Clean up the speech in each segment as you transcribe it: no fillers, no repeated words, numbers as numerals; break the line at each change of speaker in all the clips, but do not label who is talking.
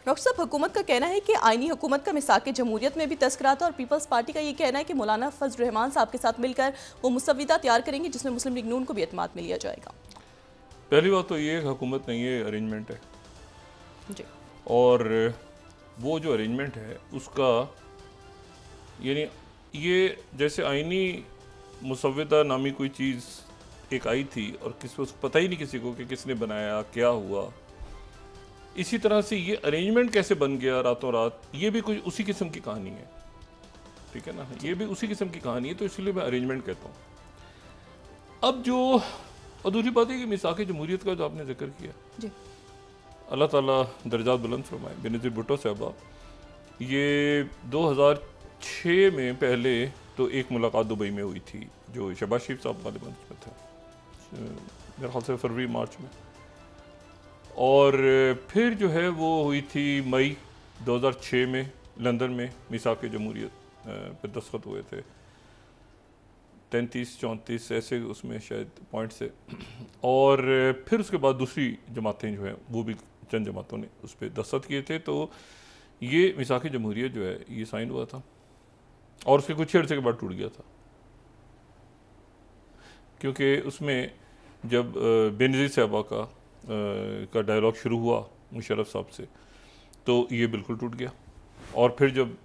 Doctor साहब, हुकूमत का कहना है कि आईनी हुकूमत का मिसाक जमहूरियत में भी तस्करा था और पीपल्स पार्टी का ये कहना है कि मौलाना फजल रहमान साहब के साथ मिलकर वो मुसव्विदा तैयार करेंगे जिसमें मुस्लिम लीग नून को भी एतमाद में लिया जाएगा।
पहली बात तो ये हुकूमत नहीं है, अरेंजमेंट है।
जी।
और वो जो अरेंजमेंट है उसका यानी ये जैसे आईनी मुसव्विदा नामी कोई चीज़ एक आई थी और किसी उसको पता ही नहीं किसी को कि किसने बनाया, क्या हुआ। इसी तरह से ये अरेंजमेंट कैसे बन गया रातों रात, ये भी कुछ उसी किस्म की कहानी है। ठीक है ना, ये भी उसी किस्म की कहानी है, तो इसलिए मैं अरेंजमेंट कहता हूँ। अब जो अधूरी बात है कि मिसाक जमहूरियत का जो आपने जिक्र किया
जी।
अल्लाह ताला दर्जात बुलंद फरमाए, बेनज़ीर भुट्टो साहबा, ये 2006 में पहले तो एक मुलाकात दुबई में हुई थी जो शहबाज शरीफ साहब गालिबन में थे, मेरे ख्याल से फरवरी मार्च में, और फिर जो है वो हुई थी मई 2006 में लंदन में मिसाक जमहूरियत पर दस्तखत हुए थे, 33-34 ऐसे उसमें शायद पॉइंट से। और फिर उसके बाद दूसरी जमातें जो हैं वो भी चंद जमातों ने उस पर दस्तखत किए थे, तो ये मिसाक जमहूरियत जो है ये साइन हुआ था और उसके कुछ अर्से के बाद टूट गया था, क्योंकि उसमें जब बेनज़ीर साहबा का डायलॉग शुरू हुआ मुशर्रफ साहब से तो ये बिल्कुल टूट गया, और फिर जब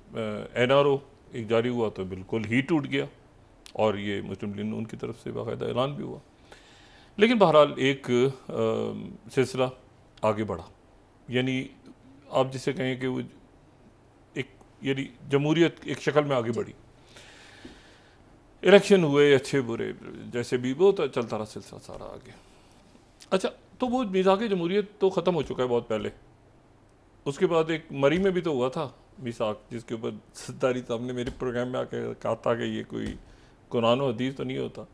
NRO एक जारी हुआ तो बिल्कुल ही टूट गया, और ये मुस्लिम लीग नून की तरफ से बाकायदा ऐलान भी हुआ। लेकिन बहरहाल एक सिलसिला आगे बढ़ा, यानी आप जिसे कहें कि वो एक यानी जमहूरियत एक शक्ल में आगे बढ़ी। इलेक्शन हुए अच्छे बुरे जैसे भी, वो तो चलता रहा सिलसिला सारा आगे। अच्छा, तो वो मिसाक जमहूरियत तो ख़त्म हो चुका है बहुत पहले। उसके बाद एक मरी में भी तो हुआ था मिसाक, जिसके ऊपर सत्तारी साहब ने मेरे प्रोग्राम में आकर कहा था कि ये कोई कुरान और हदीस तो नहीं होता।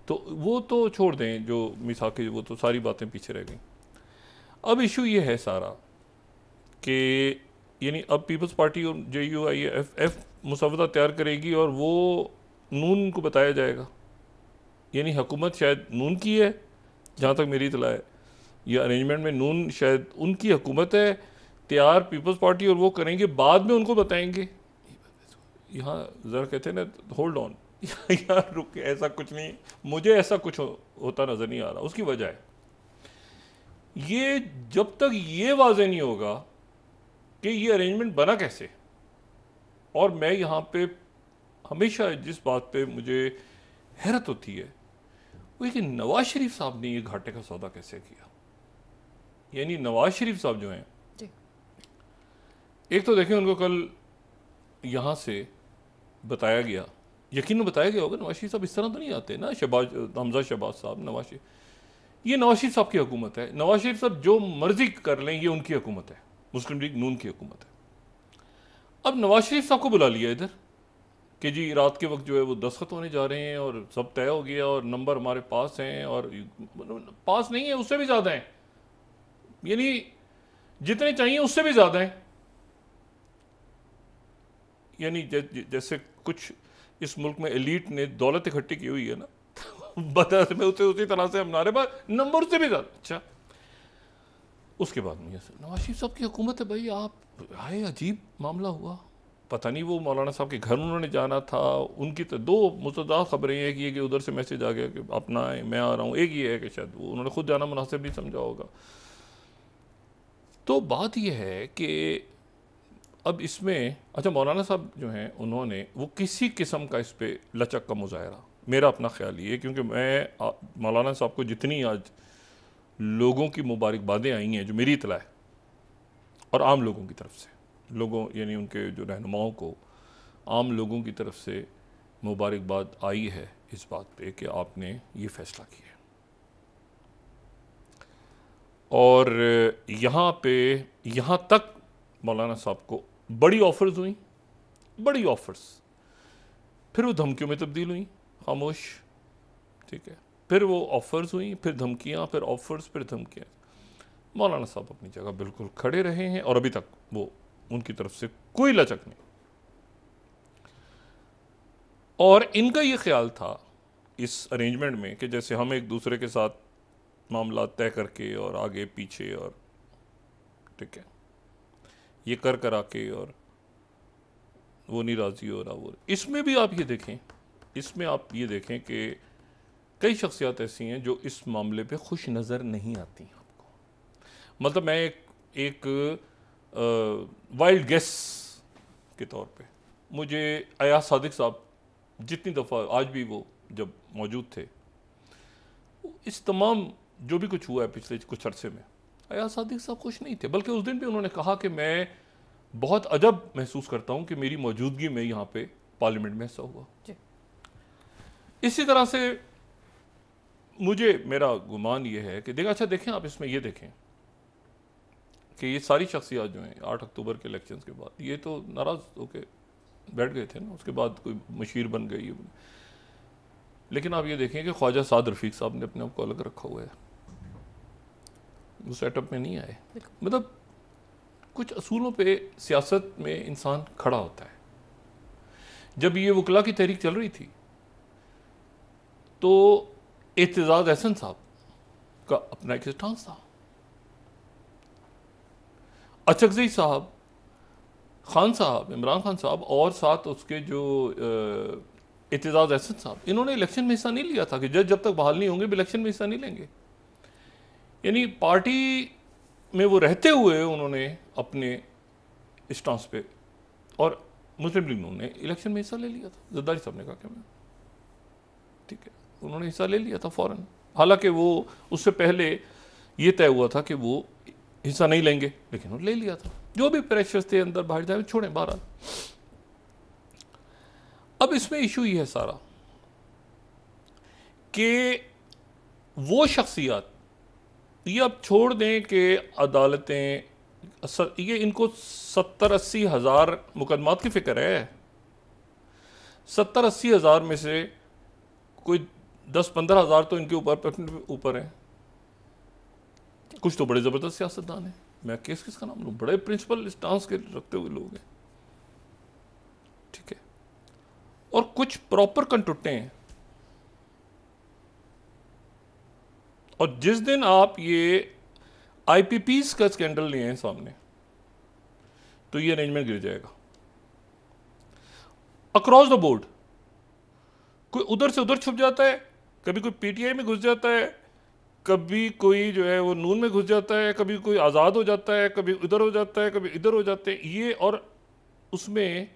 तो वो तो छोड़ दें, जो मिसाक के वो तो सारी बातें पीछे रह गई। अब इशू ये है सारा कि यानी अब पीपल्स पार्टी और JUIF मुसव्वदा तैयार करेगी और वो नून को बताया जाएगा, यानी हुकूमत शायद नून की है जहाँ तक मेरी इतला है, ये अरेंजमेंट में नून शायद उनकी हुकूमत है तैयार पीपल्स पार्टी, और वो करेंगे बाद में उनको बताएंगे। यहाँ ज़रा कहते हैं ना, होल्ड ऑन यार रुक, ऐसा कुछ नहीं, मुझे ऐसा कुछ होता नज़र नहीं आ रहा। उसकी वजह है ये, जब तक ये वाज़ेह नहीं होगा कि ये अरेंजमेंट बना कैसे, और मैं यहाँ पे हमेशा जिस बात पे मुझे हैरत होती है वो ये कि नवाज शरीफ साहब ने ये घाटे का सौदा कैसे किया। यानी नवाज शरीफ साहब जो हैं, एक तो देखें उनको कल यहाँ से बताया गया, यकीन बताया गया होगा नवाज शरीफ साहब इस तरह तो नहीं आते ना, हमजा शहबाज साहब, नवाज शरीफ, ये नवाज शरीफ साहब की हुकूमत है। नवाज शरीफ साहब जो मर्जी कर लें, ये उनकी हुकूमत है, मुस्लिम लीग नून की हुकूमत है। अब नवाज शरीफ साहब को बुला लिया इधर कि जी रात के वक्त जो है वो दस्तखत होने जा रहे हैं और सब तय हो गया और नंबर हमारे पास हैं, और पास नहीं है, उससे भी ज़्यादा हैं, यानी जितने चाहिए उससे भी ज़्यादा हैं। यानी जैसे कुछ इस मुल्क में एलीट ने दौलत इकट्ठी की हुई है ना बदल में उसी तरह से हमारे पास नंबर से भी ज़्यादा। अच्छा, उसके बाद में नवाज शरीफ साहब की हुकूमत है भाई, आप आए, अजीब मामला हुआ। पता नहीं वो मौलाना साहब के घर उन्होंने जाना था, उनकी तो दो मुतदाद खबरें हैं कि उधर से मैसेज आ गया कि अपना आए, मैं आ रहा हूँ। एक ये है कि शायद वो उन्होंने खुद जाना मुनासिब नहीं समझा होगा। तो बात यह है कि अब इसमें अच्छा, मौलाना साहब जो हैं उन्होंने वो किसी किस्म का इस पर लचक का मुजाहरा, मेरा अपना ख्याल ये, क्योंकि मैं मौलाना साहब को जितनी आज लोगों की मुबारकबादें आई हैं जो मेरी इतला है, और आम लोगों की तरफ से, लोगों यानी उनके जो रहनुमाओं को आम लोगों की तरफ से मुबारकबाद आई है इस बात पे कि आपने ये फ़ैसला किया। और यहाँ पे यहाँ तक मौलाना साहब को बड़ी ऑफ़र्स हुई, बड़ी ऑफ़र्स, फिर वो धमकियों में तब्दील हुई, खामोश, ठीक है, फिर वो ऑफ़र्स हुई, फिर धमकियाँ, फिर ऑफ़र्स, फिर धमकियाँ। मौलाना साहब अपनी जगह बिल्कुल खड़े रहे हैं और अभी तक वो उनकी तरफ से कोई लचक नहीं। और इनका ये ख्याल था इस अरेंजमेंट में कि जैसे हम एक दूसरे के साथ मामला तय करके और आगे पीछे, और ठीक है, ये कर करा के, और वो नहीं राज़ी हो रहा। वो इसमें भी आप ये देखें, इसमें आप ये देखें कि कई शख्सियत ऐसी हैं जो इस मामले पे खुश नज़र नहीं आती आपको। मतलब मैं एक वाइल्ड गेस के तौर पे, मुझे अयाज सादिक साहब जितनी दफ़ा, आज भी वो जब मौजूद थे, इस तमाम जो भी कुछ हुआ है पिछले कुछ अरसे में, अयाज सादिक साहब खुश नहीं थे। बल्कि उस दिन भी उन्होंने कहा कि मैं बहुत अजब महसूस करता हूँ कि मेरी मौजूदगी में यहाँ पे पार्लियामेंट में ऐसा हुआ। इसी तरह से मेरा गुमान ये है कि अच्छा देखें आप, इसमें ये देखें कि ये सारी शख्सियत जो हैं 8 अक्टूबर के इलेक्शंस के बाद, ये तो नाराज़ होके बैठ गए थे ना, उसके बाद कोई मशीर बन गई। लेकिन आप ये देखें कि ख्वाजा साद रफ़ीक साहब ने अपने आप को अलग रखा हुआ है, वो सेटअप में नहीं आए। मतलब कुछ असूलों पे सियासत में इंसान खड़ा होता है। जब ये वकला की तहरीक चल रही थी तो एतजाज एहसन साहब का अपना एक स्टांस था, अचकज़ई साहब, खान साहब, इमरान खान साहब और साथ उसके जो एतजाज एहसन साहब, इन्होंने इलेक्शन में हिस्सा नहीं लिया था कि जब तक बहाल नहीं होंगे इलेक्शन में हिस्सा नहीं लेंगे। यानी पार्टी में वो रहते हुए उन्होंने अपने स्टांस पे, और मुस्लिम लीग ने इलेक्शन में हिस्सा ले लिया था। जरदारी साहब ने कहा कि मैं, ठीक है, उन्होंने हिस्सा ले लिया था फ़ौरन। हालांकि वो उससे पहले ये तय हुआ था कि वो हिस्सा नहीं लेंगे, लेकिन उन्होंने ले लिया था। जो भी प्रेशर्स थे अंदर बाहर जाए छोड़ें, बहरहाल। अब इसमें इशू ये है सारा कि वो शख्सियत, ये अब छोड़ दें कि अदालतें, ये इनको 70-80 हज़ार मुकदमात की फ़िक्र है। 70-80 हज़ार में से कोई 10-15 हज़ार तो इनके ऊपर हैं। कुछ तो बड़े ज़बरदस्त सियासतदान हैं, मैं केस किसका नाम लूँ, बड़े प्रिंसिपल स्टांस के रखते हुए लोग हैं, ठीक है, और कुछ प्रॉपर कंटुट्टे हैं। और जिस दिन आप ये आईपीपीस का स्कैंडल ले आए सामने, तो ये अरेंजमेंट गिर जाएगा अक्रॉस द बोर्ड। कोई उधर से उधर छुप जाता है, कभी कोई पीटीआई में घुस जाता है, कभी कोई जो है वो नून में घुस जाता है, कभी कोई आज़ाद हो जाता है, कभी इधर हो जाता है, कभी इधर हो जाते हैं ये। और उसमें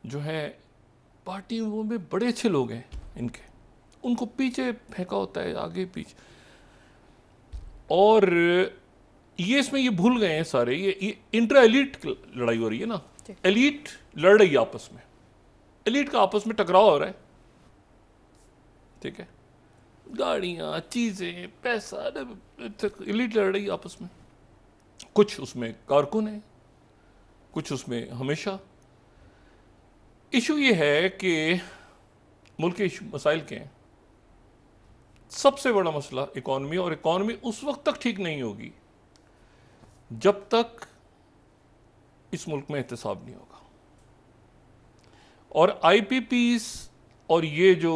जो है पार्टी में बड़े अच्छे लोग हैं इनके, उनको पीछे फेंका होता है, आगे पीछे। और ये इसमें ये भूल गए हैं सारे, ये इंटर एलिट लड़ाई हो रही है ना, एलिट लड़ रही है आपस में, एलिट का आपस में टकराव हो रहा है, ठीक है, गाड़ियाँ, चीज़ें, पैसा, एलिट लड़ रही है आपस में। कुछ उसमें कारकुन हैं, कुछ उसमें हमेशा। इशू ये है कि मुल्क के मसाइल के हैं, सबसे बड़ा मसला इकॉनमी, और इकॉनमी उस वक्त तक ठीक नहीं होगी जब तक इस मुल्क में एहतसाब नहीं होगा। और आईपीपीस और ये जो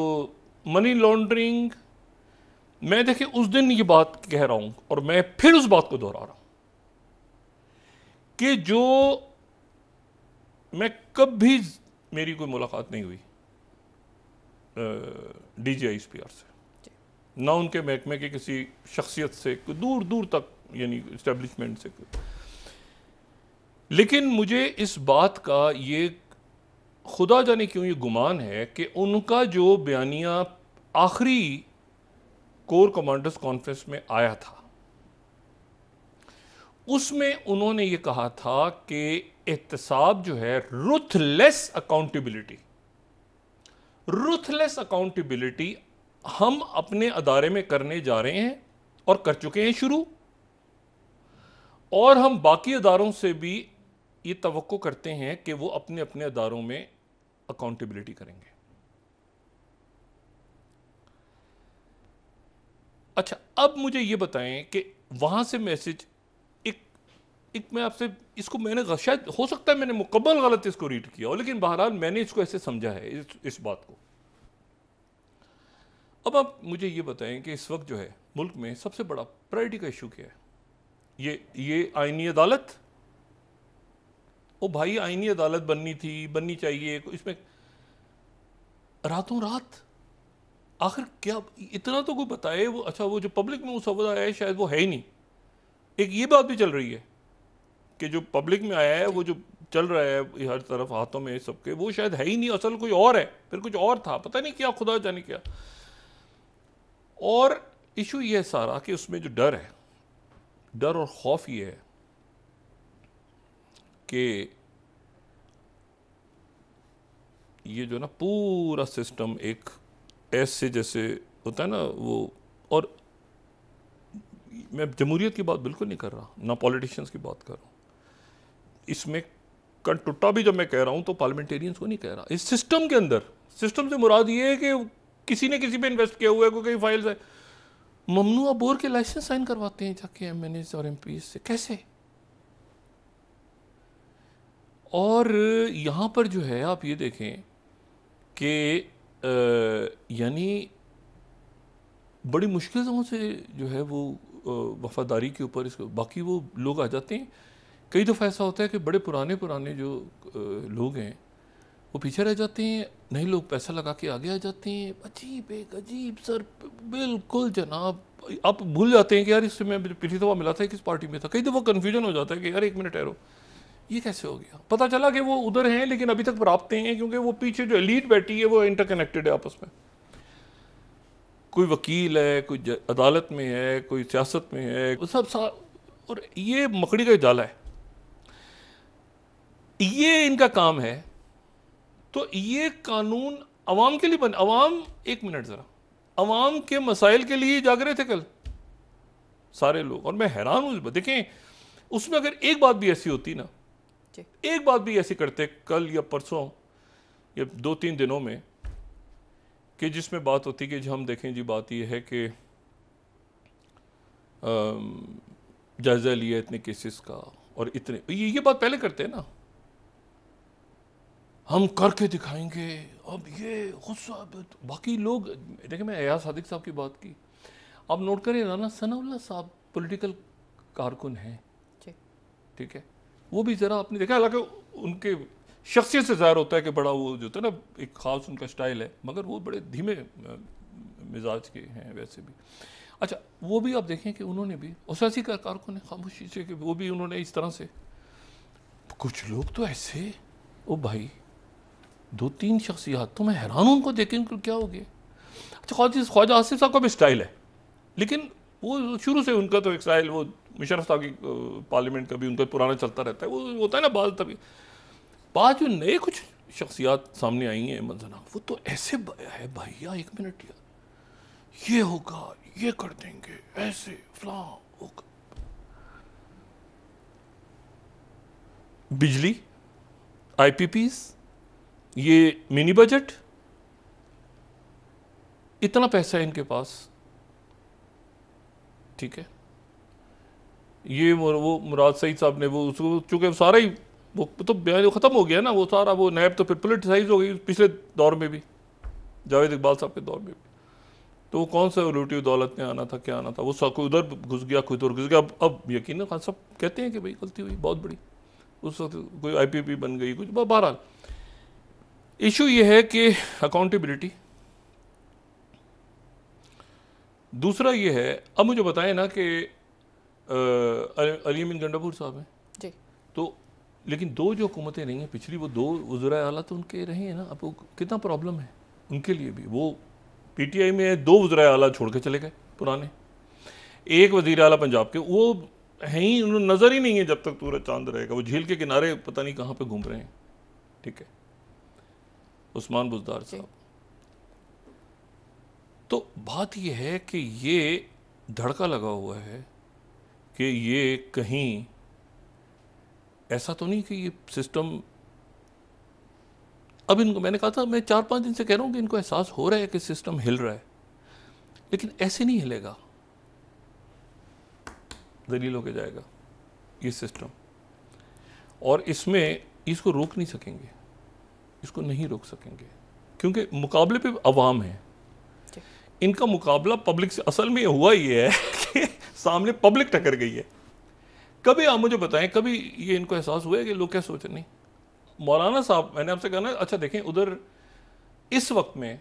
मनी लॉन्ड्रिंग, मैं देखिए उस दिन ये बात कह रहा हूं और मैं फिर उस बात को दोहरा रहा हूं कि जो मैं कभी, मेरी कोई मुलाकात नहीं हुई DGISPR से, ना उनके महकमे के किसी शख्सियत से, दूर दूर तक, यानी इस्टेब्लिशमेंट से। लेकिन मुझे इस बात का ये खुदा जाने क्यों ये गुमान है कि उनका जो बयानिया आखिरी कोर कमांडर्स कॉन्फ्रेंस में आया था, उसमें उन्होंने ये कहा था कि एहतसाब जो है रुथलेस अकाउंटेबिलिटी हम अपने अदारे में करने जा रहे हैं और कर चुके हैं शुरू, और हम बाकी अदारों से भी ये तवक्को करते हैं कि वो अपने अपने अदारों में अकाउंटेबिलिटी करेंगे। अच्छा, अब मुझे ये बताएं कि वहां से मैसेज, एक मैं आपसे इसको, मैंने शायद हो सकता है मैंने मुकम्मल गलत इसको रीड किया हो, लेकिन बहरहाल मैंने इसको ऐसे समझा है इस बात को। अब आप मुझे ये बताएं कि इस वक्त जो है मुल्क में सबसे बड़ा प्रायोरिटी का इशू क्या है? ये आईनी अदालत, वो भाई आईनी अदालत बननी चाहिए, इसमें रातों रात आखिर क्या इतना तो कोई बताए वो। अच्छा वो जो पब्लिक में मुसव्वदा है शायद वो है ही नहीं। एक ये बात भी चल रही है कि जो पब्लिक में आया है वो जो चल रहा है हर तरफ हाथों में सबके, वो शायद है ही नहीं, असल कोई और है, फिर कुछ और था, पता नहीं क्या, खुदा जाने क्या। और इशू ये है सारा कि उसमें जो डर है, डर और खौफ ये है कि ये जो ना पूरा सिस्टम एक ऐसे जैसे होता है ना वो, और मैं जमहूरियत की बात बिल्कुल नहीं कर रहा, ना पॉलिटिशियंस की बात कर रहा हूँ, इसमें टुट्टा भी जब मैं कह रहा हूँ तो पार्लियामेंटेरियंस को नहीं कह रहा, इस सिस्टम के अंदर। सिस्टम से मुराद ये है कि किसी ने किसी पे इन्वेस्ट किया हुआ है, कोई कई फाइल्स है, ममनूआ बोर के लाइसेंस साइन करवाते हैं जाके एमएनए और एमपी से, कैसे? और यहाँ पर जो है आप ये देखें कि यानी बड़ी मुश्किलों से जो है वो वफादारी के ऊपर इसको, बाकी वो लोग आ जाते हैं। कई दफ़ा ऐसा होता है कि बड़े पुराने जो लोग हैं वो पीछे रह जाते हैं, नए लोग पैसा लगा के आगे आ जाते हैं। अजीब एक अजीब सर, बिल्कुल जनाब, आप भूल जाते हैं कि यार इससे मैं पिछली दफ़ा मिला था किस पार्टी में था। कई दफ़ा कन्फ्यूजन हो जाता है कि यार एक मिनट ठहरो, ये कैसे हो गया? पता चला कि वो उधर हैं लेकिन अभी तक राब्ते हैं, क्योंकि वो पीछे जो एलीट बैठी है वो इंटरकनेक्टेड है आपस में। कोई वकील है, कोई अदालत में है, कोई सियासत में है, सब और ये मकड़ी का जाला है, ये इनका काम है। तो ये कानून अवाम के लिए बन, अवाम, एक मिनट ज़रा, अवाम के मसाइल के लिए जाग रहे थे कल सारे लोग। और मैं हैरान हूँ, देखें उसमें अगर एक बात भी ऐसी होती ना, एक बात भी ऐसी करते कल या परसों या 2-3 दिनों में, कि जिसमें बात होती कि हम देखें जी, बात यह है कि जायज़ा लिया इतने केसेस का और इतने, ये बात पहले करते हैं ना, हम करके दिखाएंगे, अब ये गुस्सा। बाकी लोग देखें, मैं एयाज सादिक साहब की बात की, आप नोट करें, राना सनाउल्लाह साहब पॉलिटिकल कारकुन हैं, ठीक है, वो भी ज़रा आपने देखा, हालांकि उनके शख्सियत से ज़ाहिर होता है कि बड़ा वो जो होता है ना, एक ख़ास उनका स्टाइल है, मगर वो बड़े धीमे मिजाज के हैं वैसे भी। अच्छा वो भी आप देखें कि उन्होंने भी, और सियासी कारकुन है खामोशी से, कि वो भी उन्होंने इस तरह से, कुछ लोग तो ऐसे, ओ भाई 2-3 शख्सियात तो मैं हैरान हूँ उनको देखें, उनको क्या हो गया। अच्छा ख्वाजा आसिफ साहब का भी स्टाइल है, लेकिन वो शुरू से उनका तो एक स्टाइल, वो मुशर्रफ साहब की पार्लियामेंट का भी उनका पुराना चलता रहता है, वो होता है ना बात। तभी बात जो नए कुछ शख्सियात सामने आई हैं मंजना, वो तो ऐसे है भैया, एक मिनट यार, ये होगा, ये कर देंगे, ऐसे फलां होगा। बिजली, आईपीपीस, ये मिनी बजट, इतना पैसा है इनके पास, ठीक है। ये वो मुराद सईद साहब ने वो उसको, चूंकि सारा ही वो तो बयान खत्म हो गया ना, वो सारा वो नैब तो फिर पोलिटिसाइज हो गई पिछले दौर में भी, जावेद इकबाल साहब के दौर में भी। तो वो कौन सा लूटी दौलत में आना था, क्या आना था, वो सब कोई उधर घुस गया, कोई उधर घुस गया। अब यकीन खान सब कहते हैं कि भाई गलती हुई बहुत बड़ी, उस वक्त कोई आईपीपी बन गई कुछ। बहरहाल इशू ये है कि अकाउंटेबिलिटी। दूसरा ये है, अब मुझे बताएं ना कि अली अमीन गंडापुर साहब हैं जी, तो लेकिन 2 जो हुकूमतें रही हैं पिछली, वो 2 वज़ीर आला तो उनके रहे हैं ना। अब वो कितना प्रॉब्लम है उनके लिए भी। वो पीटीआई में 2 वज़ीर आला छोड़ के चले गए पुराने, एक वज़ीर आला पंजाब के, वो हैं ही, उन्हें नज़र ही नहीं है जब तक सूरज चांद रहेगा, वो झील के किनारे पता नहीं कहाँ पे घूम रहे हैं, ठीक है, उस्मान बुज़दार साहब। तो बात यह है कि ये धड़का लगा हुआ है कि ये कहीं ऐसा तो नहीं कि ये सिस्टम, अब इनको, मैंने कहा था, मैं 4-5 दिन से कह रहा हूँ कि इनको एहसास हो रहा है कि सिस्टम हिल रहा है, लेकिन ऐसे नहीं हिलेगा, दलील होके जाएगा ये सिस्टम। और इसमें इसको रोक नहीं सकेंगे, इसको नहीं रोक सकेंगे, क्योंकि मुकाबले पे अवाम है, इनका मुकाबला पब्लिक से। असल में हुआ ये है कि सामने पब्लिक टकर गई है। कभी आप मुझे बताएं, कभी ये इनको एहसास हुआ है कि लोग क्या सोच रहे? नहीं। मौलाना साहब, मैंने आपसे कहा ना, अच्छा देखें उधर इस वक्त में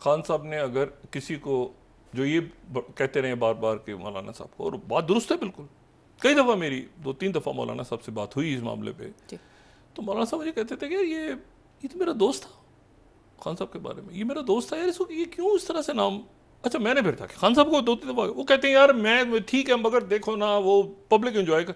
खान साहब ने अगर किसी को, जो ये कहते रहे बार बार कि मौलाना साहब को, और बात दुरुस्त है बिल्कुल, कई दफ़ा मेरी 2-3 दफ़ा मौलाना साहब से बात हुई इस मामले पे, तो मौलाना साहब मुझे कहते थे कि यार ये तो मेरा दोस्त था खान साहब के बारे में, ये मेरा दोस्त था यार, इसको ये क्यों इस तरह से नाम। अच्छा मैंने फिर था कि खान साहब को 2-3 दफ़ा वो कहते हैं यार मैं ठीक है मगर देखो ना वो पब्लिक एंजॉय कर,